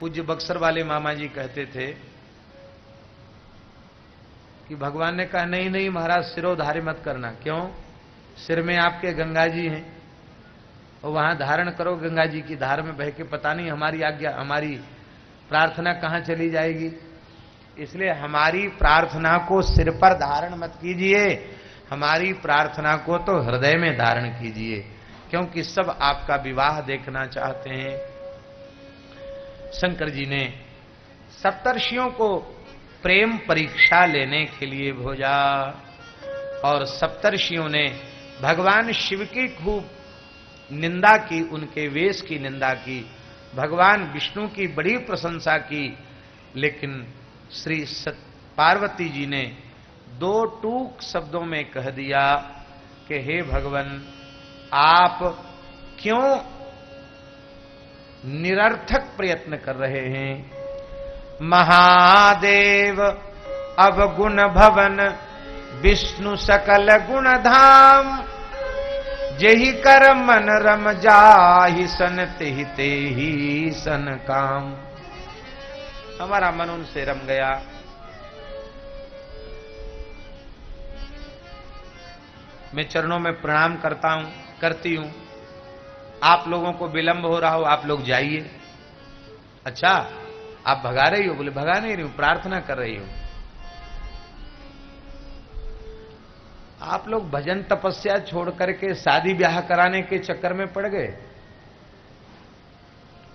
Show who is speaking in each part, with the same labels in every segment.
Speaker 1: पूज्य बक्सर वाले मामा जी कहते थे कि भगवान ने कहा नहीं नहीं महाराज सिरोधार्य मत करना। क्यों? सिर में आपके गंगा जी हैं और वहां धारण करो गंगा जी की धार में बह के, पता नहीं हमारी आज्ञा हमारी प्रार्थना कहां चली जाएगी। इसलिए हमारी प्रार्थना को सिर पर धारण मत कीजिए, हमारी प्रार्थना को तो हृदय में धारण कीजिए, क्योंकि सब आपका विवाह देखना चाहते हैं। शंकर जी ने सप्तर्षियों को प्रेम परीक्षा लेने के लिए भेजा और सप्तर्षियों ने भगवान शिव की खूब निंदा की, उनके वेश की निंदा की, भगवान विष्णु की बड़ी प्रशंसा की। लेकिन श्री पार्वती जी ने दो टूक शब्दों में कह दिया कि हे भगवान, आप क्यों निरर्थक प्रयत्न कर रहे हैं? महादेव अवगुण भवन विष्णु सकल गुण धाम, जेहि कर मन रम जाहि सन तेहि तेहि सन काम। हमारा मन उनसे रम गया। मैं चरणों में प्रणाम करता हूं, करती हूं। आप लोगों को विलंब हो रहा हो, आप लोग जाइए। अच्छा, आप भगा रही हो? बोले भगा नहीं रही हूं, प्रार्थना कर रही हूं। आप लोग भजन तपस्या छोड़ करके शादी ब्याह कराने के चक्कर में पड़ गए।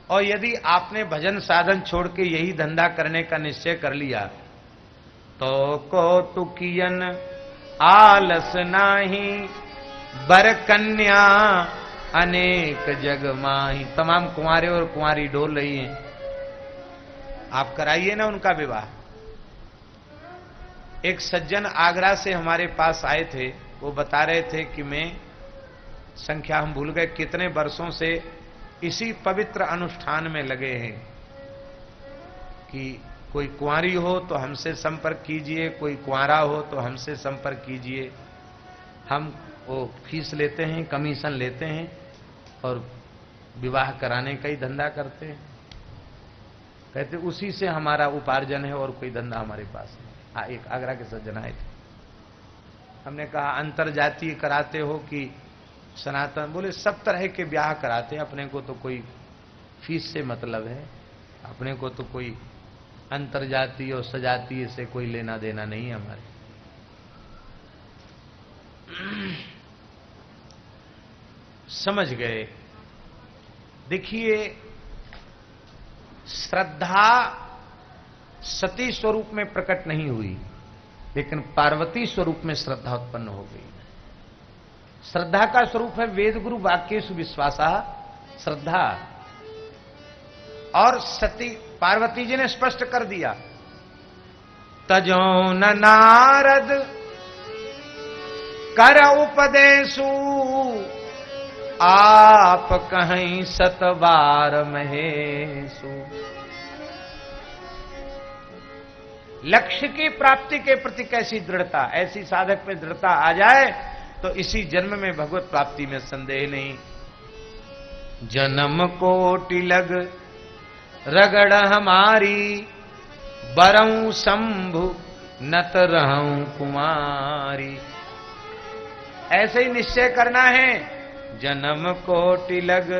Speaker 1: और यदि आपने भजन साधन छोड़ के यही धंधा करने का निश्चय कर लिया तो कौतुकियन आलस नाही, बर कन्या अनेक जग माही। तमाम कुंवारे और कुंवारी डोल रही हैं, आप कराइए ना उनका विवाह। एक सज्जन आगरा से हमारे पास आए थे, वो बता रहे थे कि मैं संख्या हम भूल गए कितने वर्षों से इसी पवित्र अनुष्ठान में लगे हैं कि कोई कुंवारी हो तो हमसे संपर्क कीजिए, कोई कुंवारा हो तो हमसे संपर्क कीजिए। हम वो फीस लेते हैं, कमीशन लेते हैं और विवाह कराने का ही धंधा करते हैं। कहते उसी से हमारा उपार्जन है और कोई धंधा हमारे पास नहीं। हाँ, एक आगरा के सज्जन आए थे, हमने कहा अंतर जातीय कराते हो कि सनातन? बोले सब तरह के ब्याह कराते हैं, अपने को तो कोई फीस से मतलब है, अपने को तो कोई अंतर जातीय और सजातीय से कोई लेना देना नहीं है हमारे। समझ गए। देखिए, श्रद्धा सती स्वरूप में प्रकट नहीं हुई, लेकिन पार्वती स्वरूप में श्रद्धा उत्पन्न हो गई। श्रद्धा का स्वरूप है वेद गुरु वाक्येषु विश्वासा श्रद्धा। और सती पार्वती जी ने स्पष्ट कर दिया, तजो न नारद कर उपदेशु, आप कहीं सतबार महेशु। लक्ष्य की प्राप्ति के प्रति कैसी दृढ़ता, ऐसी साधक में दृढ़ता आ जाए तो इसी जन्म में भगवत प्राप्ति में संदेह नहीं। जन्म कोटि लग रगड़ हमारी, बरऊं शंभु नत रहूं कुमारी। ऐसे ही निश्चय करना है, जन्म कोटि लग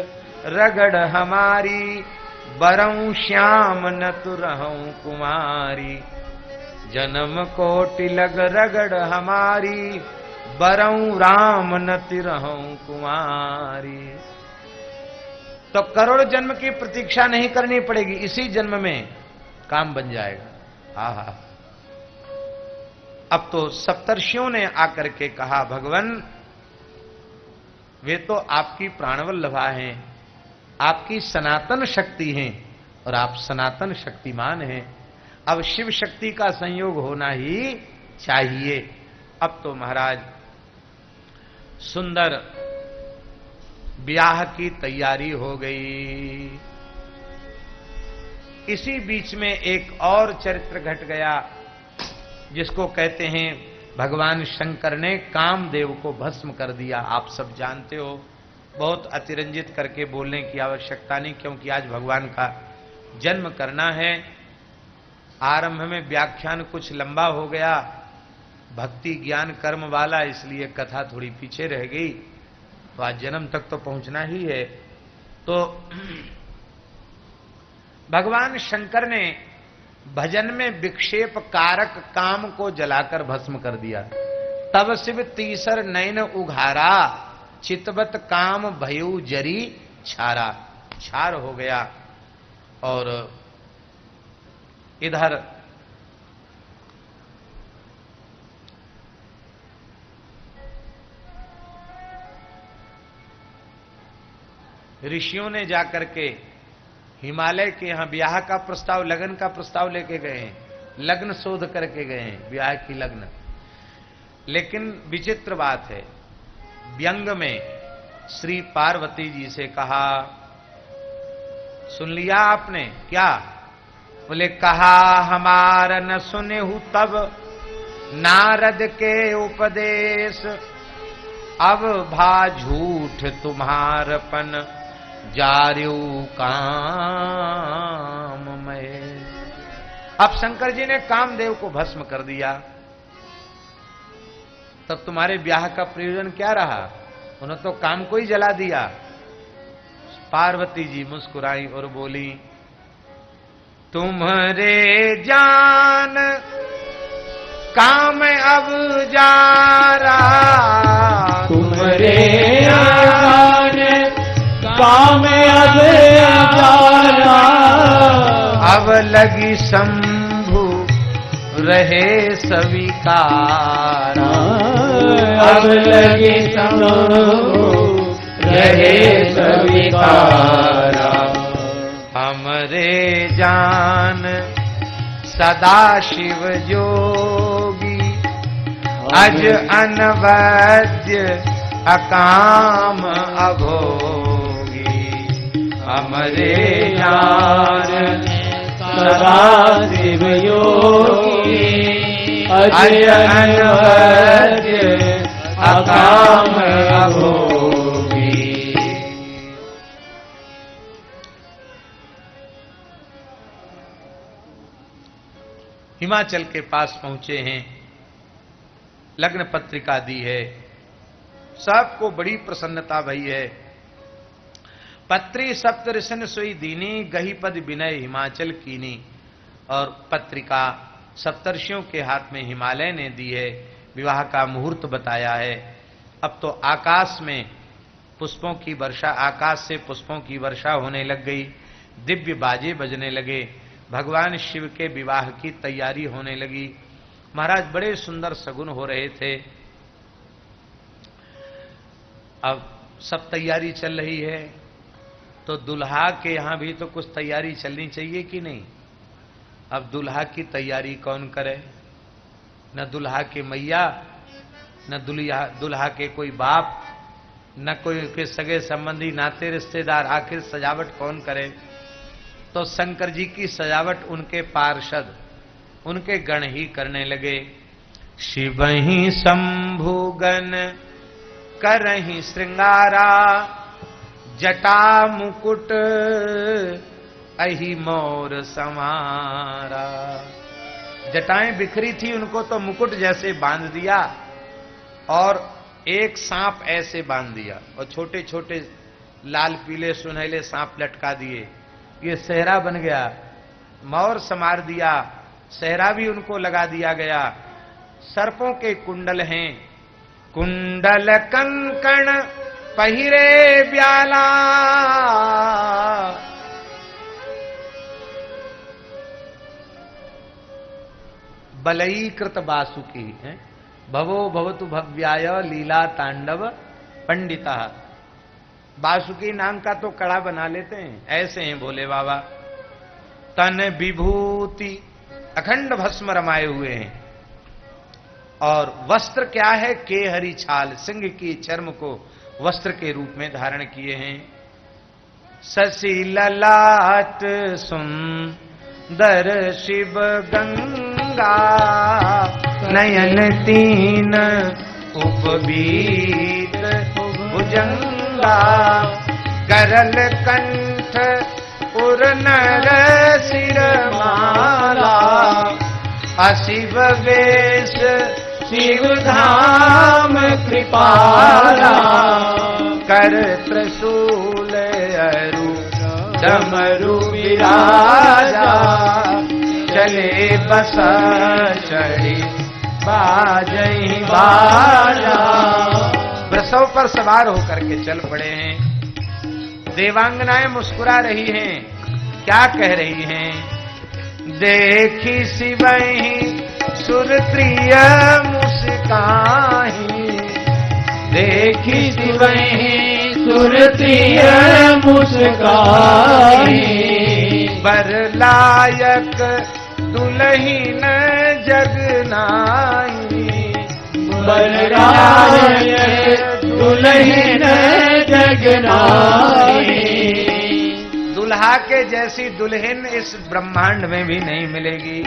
Speaker 1: रगड़ हमारी, बरऊं श्याम नत रहूं कुमारी। जन्म कोटि लग रगड़ हमारी, बरऊं राम नति रहूं कुमारी। तो करोड़ जन्म की प्रतीक्षा नहीं करनी पड़ेगी, इसी जन्म में काम बन जाएगा। आहा, अब तो सप्तर्षियों ने आकर के कहा, भगवान वे तो आपकी प्राणवल्लभा हैं, आपकी सनातन शक्ति हैं और आप सनातन शक्तिमान हैं। अब शिव शक्ति का संयोग होना ही चाहिए। अब तो महाराज सुंदर ब्याह की तैयारी हो गई। इसी बीच में एक और चरित्र घट गया, जिसको कहते हैं भगवान शंकर ने कामदेव को भस्म कर दिया। आप सब जानते हो, बहुत अतिरंजित करके बोलने की आवश्यकता नहीं, क्योंकि आज भगवान का जन्म करना है। आरंभ में व्याख्यान कुछ लंबा हो गया, भक्ति ज्ञान कर्म वाला, इसलिए कथा थोड़ी पीछे रह गई। तो आज जन्म तक तो पहुंचना ही है। तो भगवान शंकर ने भजन में विक्षेप कारक काम को जलाकर भस्म कर दिया। तब शिव तीसर नयन उघारा, चितवत काम भयु जरी छारा। छार हो गया। और इधर ऋषियों ने जाकर के हिमालय के यहां ब्याह का प्रस्ताव, लगन का प्रस्ताव लेके गए हैं, लग्न शोध करके गए हैं, ब्याह की लग्न। लेकिन विचित्र बात है, व्यंग में श्री पार्वती जी से कहा, सुन लिया आपने क्या? बोले कहा हमारा न सुने हूं तब नारद के उपदेश, अब भा झूठ तुम्हारपन जार्यू काम में। अब शंकर जी ने कामदेव को भस्म कर दिया, तब तुम्हारे ब्याह का प्रयोजन क्या रहा? उन्होंने तो काम को ही जला दिया। पार्वती जी मुस्कुराई और बोली, तुम्हारे जान काम अब जारा,
Speaker 2: तुम्हारे जान काम अब जारा,
Speaker 1: अब लगी शंभु रहे स्वीकारा,
Speaker 2: अब लगी शंभु रहे स्वीकारा।
Speaker 1: हमरे जान सदा शिव जोगी, अज अनवद्य अकाम अभोगी। हमरे जान
Speaker 2: सदा शिव योगी, अज अनवद्य अकाम अभोगी।
Speaker 1: हिमाचल के पास पहुंचे हैं, लग्न पत्रिका दी है, सबको बड़ी प्रसन्नता भई है। पत्री सप्त ऋषन सोई दीनी, गही पद विनय हिमाचल कीनी। और पत्रिका सप्तर्षियों के हाथ में हिमालय ने दी है, विवाह का मुहूर्त बताया है। अब तो आकाश में पुष्पों की वर्षा, आकाश से पुष्पों की वर्षा होने लग गई, दिव्य बाजे बजने लगे, भगवान शिव के विवाह की तैयारी होने लगी। महाराज बड़े सुंदर सगुन हो रहे थे। अब सब तैयारी चल रही है, तो दुल्हा के यहां भी तो कुछ तैयारी चलनी चाहिए कि नहीं? अब दुल्हा की तैयारी कौन करे? न दुल्हा के मैया, न दुल्हा के कोई बाप, न कोई के सगे संबंधी, नाते रिश्तेदार, आखिर सजावट कौन करे? तो शंकर जी की सजावट उनके पार्षद, उनके गण ही करने लगे। शिव ही शंभुगन करहि श्रृंगारा, जटा मुकुट अहि मोर समारा। जटाएं बिखरी थी, उनको तो मुकुट जैसे बांध दिया, और एक सांप ऐसे बांध दिया, और छोटे छोटे लाल पीले सुनहले सांप लटका दिए। ये सेहरा बन गया। मोर संवार दिया, सेहरा भी उनको लगा दिया गया। सर्पों के कुंडल हैं, कुंडल कंकण पहिरे ब्याला, बलईकृत बासुकी है, भवो भवतु भव्याय लीला तांडव पंडिता। बासुकी नाम का तो कड़ा बना लेते हैं, ऐसे हैं भोले बाबा। तन विभूति अखंड भस्म रमाए हुए हैं, और वस्त्र क्या है? केहरी छाल, सिंह की चर्म को वस्त्र के रूप में धारण किए हैं। शशि ललाट सुंदर शिव गंगा, नयन तीन उपबीत भुजंगा, करल कंठ सुर नर सिर माला, अशिव वेश शिव धाम कृपाला, कर त्रिशूल अरु डमरु विराजा, चले बस चढ़ी बाजई बाजा। वृषभ पर सवार होकर के चल पड़े हैं। देवांगनाएं मुस्कुरा रही हैं, क्या कह रही हैं? देखी शिवहि सुरप्रिय मुस्काही,
Speaker 2: देखी शिवहि सुरप्रिय मुस्काही,
Speaker 1: बर लायक दुल्हीन जगनाई,
Speaker 2: बर लायक दुल्हीन जगनाई।
Speaker 1: दुल्हा के जैसी दुल्हन इस ब्रह्मांड में भी नहीं मिलेगी।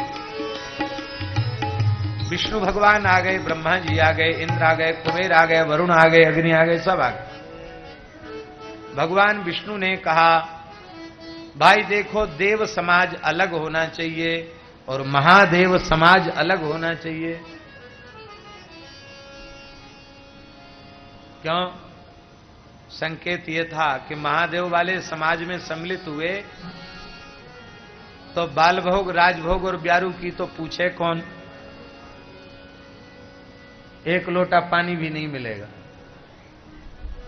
Speaker 1: विष्णु भगवान आ गए, ब्रह्मा जी आ गए, इंद्र आ गए, कुबेर आ गए, वरुण आ गए, अग्नि आ गए, सब आ गए। भगवान विष्णु ने कहा, भाई देखो, देव समाज अलग होना चाहिए और महादेव समाज अलग होना चाहिए। क्यों? संकेत यह था कि महादेव वाले समाज में सम्मिलित हुए तो बाल भोग, राजभोग और ब्यारू की तो पूछे कौन। एक लोटा पानी भी नहीं मिलेगा।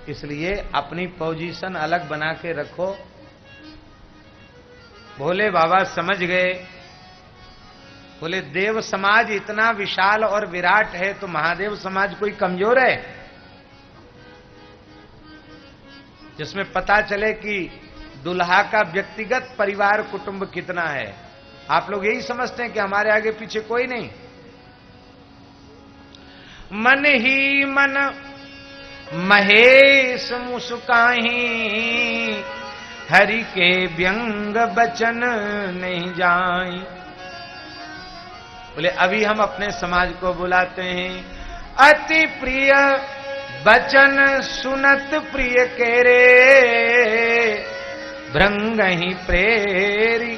Speaker 1: इसलिए अपनी पोजीशन अलग बना के रखो। भोले बाबा समझ गए, बोले देव समाज इतना विशाल और विराट है तो महादेव समाज कोई कमजोर है जिसमें पता चले कि दुल्हा का व्यक्तिगत परिवार कुटुंब कितना है। आप लोग यही समझते हैं कि हमारे आगे पीछे कोई नहीं। मन ही मन महेश मुस्काही, हरि के व्यंग बचन नहीं जाई। बोले अभी हम अपने समाज को बुलाते हैं। अति प्रिय बचन सुनत प्रिय केरे, भृंग ही प्रेरी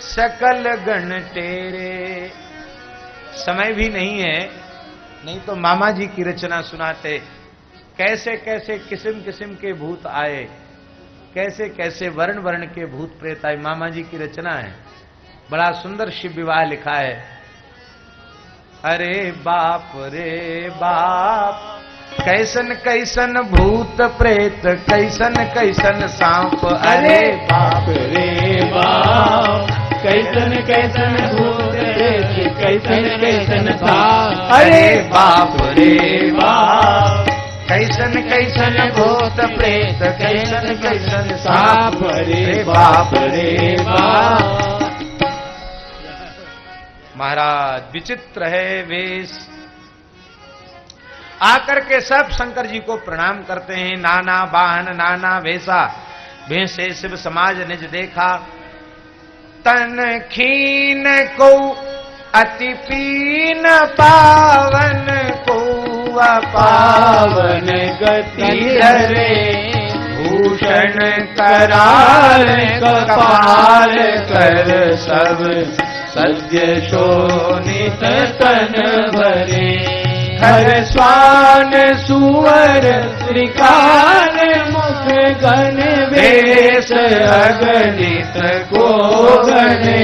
Speaker 1: सकल गण तेरे। समय भी नहीं है, नहीं तो मामा जी की रचना सुनाते। कैसे कैसे किस्म किस्म के भूत आए, कैसे कैसे वर्ण वर्ण के भूत प्रेत आए। मामा जी की रचना है, बड़ा सुंदर शिव विवाह लिखा है। अरे बाप रे बाप, कैसन कैसन भूत प्रेत, कैसन कैसन सांप।
Speaker 2: अरे बाप रे बाप, कैसन कैसन भूत प्रेत, कैसन कैसन सांप।
Speaker 1: अरे बाप रे बाप, कैसन कैसन भूत प्रेत, कैसन कैसन सांप।
Speaker 2: अरे बाप रे बाप।
Speaker 1: महाराज विचित्र है वेश। आकर के सब शंकर जी को प्रणाम करते हैं। नाना वाहन नाना वेशा, भेषे शिव समाज निज देखा। तन खीन को अति पीन पावन को,
Speaker 2: पावन गति धरे,
Speaker 1: भूषण कराल कपाल कर, सब सद्य शोणित तन भरे।
Speaker 2: हर स्वान सुवर त्रिकाल, मुख गण वेश अगणित को गणे।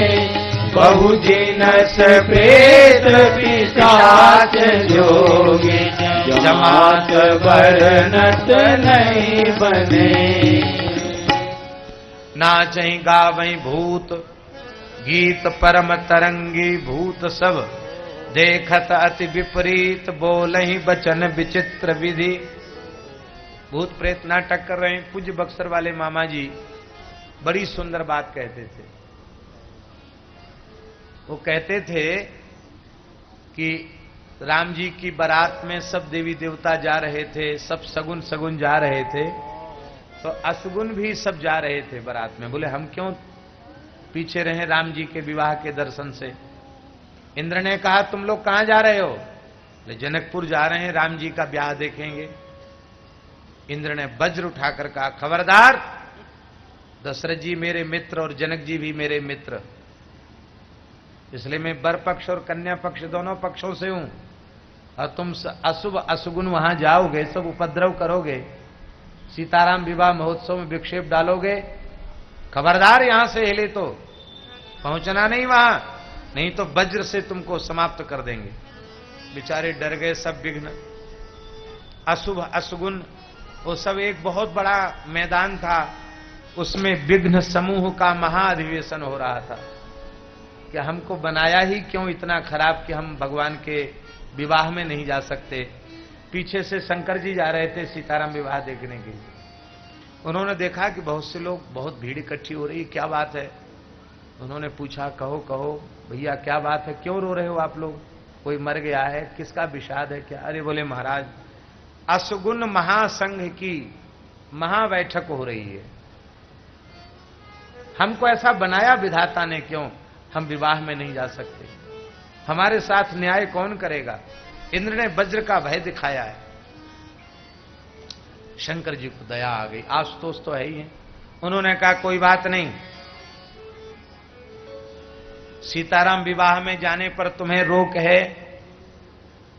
Speaker 2: बहु जिनस प्रेत पिशाच जोगी, जमात वर्णत नहीं बने।
Speaker 1: नाचहि गावहि भूत गीत परम तरंगी, भूत सब देखत अति विपरीत, बोलहि बचन विचित्र विधि। भूत प्रेत नाटक कर रहे हैं। पूज्य बक्सर वाले मामा जी बड़ी सुंदर बात कहते थे। वो कहते थे कि राम जी की बारात में सब देवी देवता जा रहे थे, सब सगुन सगुन जा रहे थे, तो असगुन भी सब जा रहे थे बारात में। बोले हम क्यों पीछे रहे राम जी के विवाह के दर्शन से। इंद्र ने कहा तुम लोग कहां जा रहे हो? बोले जनकपुर जा रहे हैं, राम जी का ब्याह देखेंगे। इंद्र ने वज्र उठाकर कहा खबरदार, दशरथ जी मेरे मित्र और जनक जी भी मेरे मित्र, इसलिए मैं वर पक्ष और कन्या पक्ष दोनों पक्षों से हूं। और तुम अशुभ अशुगुन वहां जाओगे, सब उपद्रव करोगे, सीताराम विवाह महोत्सव में विक्षेप डालोगे, खबरदार यहां से हिले तो पहुंचना नहीं वहां, नहीं तो वज्र से तुमको समाप्त कर देंगे। बेचारे डर गए सब विघ्न। अशुभ अशुगुन वो सब एक बहुत बड़ा मैदान था, उसमें विघ्न समूह का महाअधिवेशन हो रहा था कि हमको बनाया ही क्यों इतना खराब कि हम भगवान के विवाह में नहीं जा सकते। पीछे से शंकर जी जा रहे थे सीताराम विवाह देखने के लिए। उन्होंने देखा कि बहुत से लोग, बहुत भीड़ इकट्ठी हो रही, क्या बात है। उन्होंने पूछा, कहो कहो भैया क्या बात है, क्यों रो रहे हो आप लोग, कोई मर गया है, किसका विषाद है क्या? अरे बोले महाराज अशुगुन महासंघ की महाबैठक हो रही है, हमको ऐसा बनाया विधाता ने क्यों, हम विवाह में नहीं जा सकते, हमारे साथ न्याय कौन करेगा। इंद्र ने वज्र का भय दिखाया है। शंकर जी को दया आ गई, आशुतोष तो है ही है। उन्होंने कहा कोई बात नहीं, सीताराम विवाह में जाने पर तुम्हें रोक है,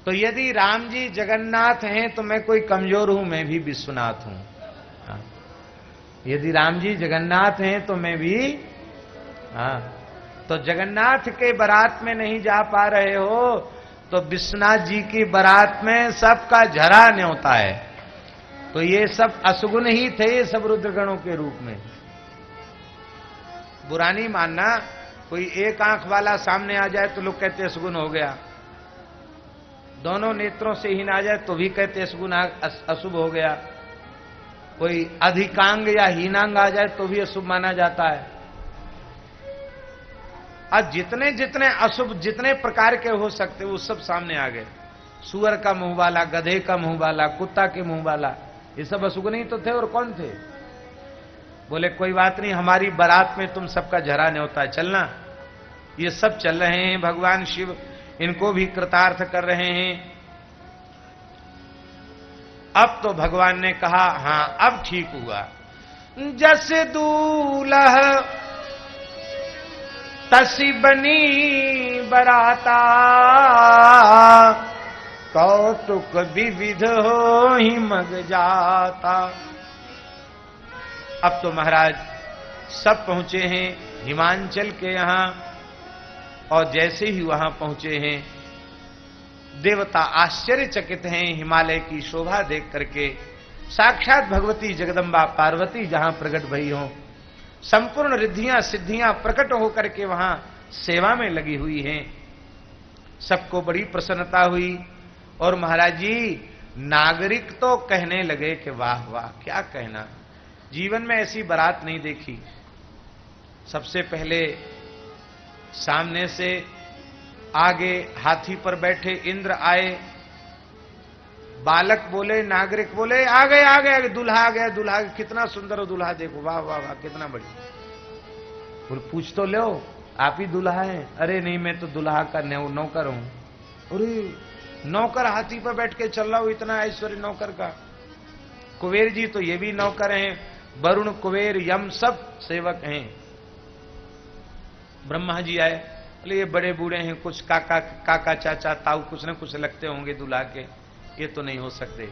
Speaker 1: तो यदि राम जी जगन्नाथ हैं तो मैं कोई कमजोर हूं, मैं भी विश्वनाथ हूं। हाँ। यदि राम जी जगन्नाथ हैं तो मैं भी, हाँ, तो जगन्नाथ के बारात में नहीं जा पा रहे हो तो विश्वनाथ जी की बारात में सबका झरा न्योता है। तो ये सब अशुगुन ही थे, ये सब रुद्रगणों के रूप में। बुरा नहीं मानना, कोई एक आंख वाला सामने आ जाए तो लोग कहते अशुगुन हो गया, दोनों नेत्रों से हीन आ जाए तो भी कहते अशुगुन अशुभ हो गया, कोई अधिकांग या हीनांग आ जाए तो भी अशुभ माना जाता है। आज जितने जितने अशुभ जितने प्रकार के हो सकते वो सब सामने आ गए। सुअर का मुंह वाला, गधे का मुंह वाला, कुत्ता के मुंह वाला, ये सब अशुगुन ही तो थे। और कौन थे? बोले कोई बात नहीं, हमारी बारात में तुम सबका झरा न्योता है, चलना। ये सब चल रहे हैं, भगवान शिव इनको भी कृतार्थ कर रहे हैं। अब तो भगवान ने कहा हां अब ठीक हुआ। जस दूल्हा तसी बनी बराता, कौतुक विविध हो ही मग जाता। अब तो महाराज सब पहुंचे हैं हिमांचल के यहां, और जैसे ही वहां पहुंचे हैं देवता आश्चर्यचकित हैं हिमालय की शोभा देख करके। साक्षात भगवती जगदम्बा पार्वती जहां प्रकट भई हो, संपूर्ण रिद्धियां सिद्धियां प्रकट होकर के वहां सेवा में लगी हुई हैं। सबको बड़ी प्रसन्नता हुई। और महाराज जी नागरिक तो कहने लगे कि वाह वाह, क्या कहना, जीवन में ऐसी बारात नहीं देखी। सबसे पहले सामने से आगे हाथी पर बैठे इंद्र आए, बालक बोले, नागरिक बोले आ गए आ गए, दूल्हा आ गया, दूल्हा कितना सुंदर हो दूल्हा, देखो वाह वाह वाह कितना बढ़िया। बोले पूछ तो लो आप ही दूल्हा हैं। अरे नहीं मैं तो दूल्हा का नौकर हूं। अरे नौकर हाथी पर बैठ के चल रहा हूं, इतना ऐश्वर्य नौकर का। कुबेर जी तो ये भी नौकर हैं, वरुण कुबेर यम सब सेवक हैं। ब्रह्मा जी आए, बोले ये बड़े बूढ़े हैं, कुछ काका काका चाचा ताऊ कुछ न कुछ लगते होंगे दूल्हा के, ये तो नहीं हो सकते।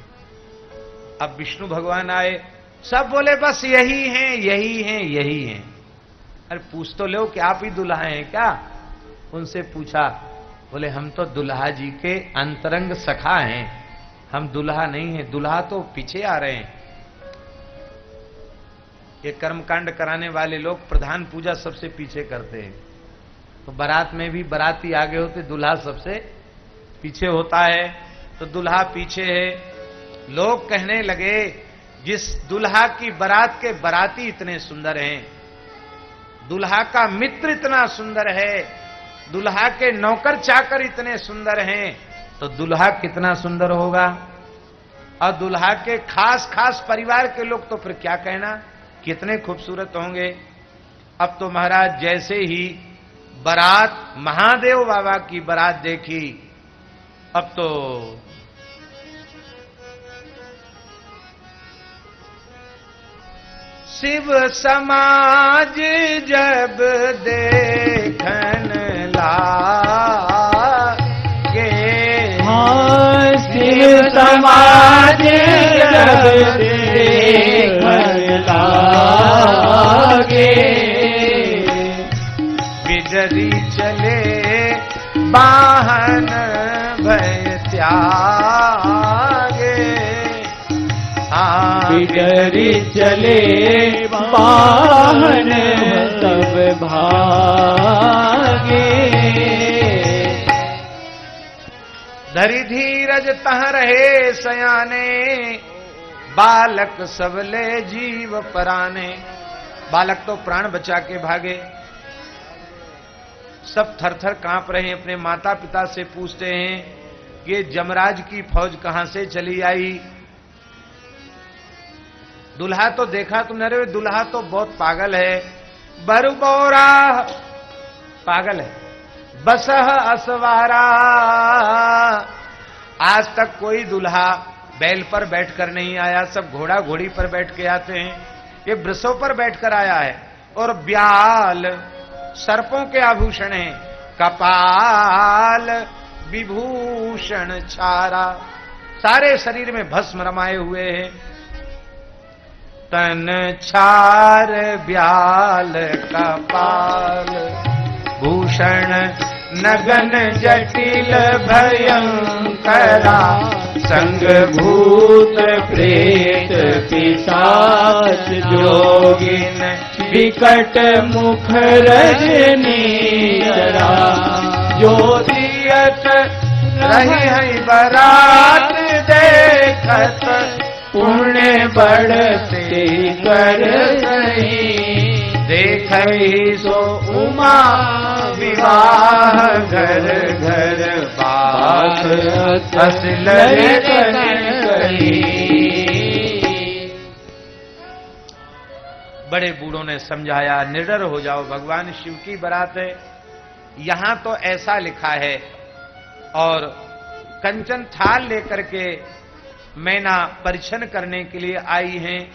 Speaker 1: अब विष्णु भगवान आए, सब बोले बस यही हैं यही हैं यही हैं। अरे पूछ तो लो कि आप ही दूल्हा हैं क्या? उनसे पूछा, बोले हम तो दूल्हा जी के अंतरंग सखा हैं, हम दूल्हा नहीं हैं, दूल्हा तो पीछे आ रहे हैं। ये कर्मकांड कराने वाले लोग प्रधान पूजा सबसे पीछे करते हैं, तो बारात में भी बाराती आगे होते, दूल्हा सबसे पीछे होता है, तो दूल्हा पीछे है। लोग कहने लगे जिस दूल्हा की बारात के बाराती इतने सुंदर हैं, दूल्हा का मित्र इतना सुंदर है, दूल्हा के नौकर चाकर इतने सुंदर हैं, तो दूल्हा कितना सुंदर होगा। और दूल्हा के खास खास परिवार के लोग तो फिर क्या कहना, कितने खूबसूरत होंगे। अब तो महाराज जैसे ही बारात महादेव बाबा की बारात देखी, अब तो शिव समाज जब देखन लागे,
Speaker 2: हाँ शिव समाज जब देखन लागे,
Speaker 1: बिजरी चले वाहन भय त्यागे,
Speaker 2: बिजरी चले वाहन सब भागे,
Speaker 1: धरि धीरज तह रहे सयाने, बालक सबले जीव पराने। बालक तो प्राण बचा के भागे, सब थरथर कांप रहे हैं। अपने माता पिता से पूछते हैं कि ये जमराज की फौज कहां से चली आई। दुल्हा तो देखा तुमने, अरे दुल्हा तो बहुत पागल है, बरुबोरा पागल है, बसह असवारा। आज तक कोई दुल्हा बैल पर बैठकर नहीं आया, सब घोड़ा घोड़ी पर बैठ के आते हैं, ये वृषों पर बैठकर आया है। और ब्याल सर्पों के आभूषण हैं, कपाल विभूषण छारा, सारे शरीर में भस्म रमाए हुए हैं। तन छार ब्याल कपाल भूषण, नगन जटिल भयंकरा, संग भूत प्रेत पिशाच जोगिन, विकट मुख रजनीचरा, ज्योतियत रही है बरात देखत, पुण्य बढ़ते कर सही, देखई सो उमा विवाह, घर घर बास असल कही। बड़े बूढ़ों ने समझाया, निडर हो जाओ, भगवान शिव की बारात है। यहां तो ऐसा लिखा है। और कंचन थाल लेकर के मैना परिछन करने के लिए आई हैं।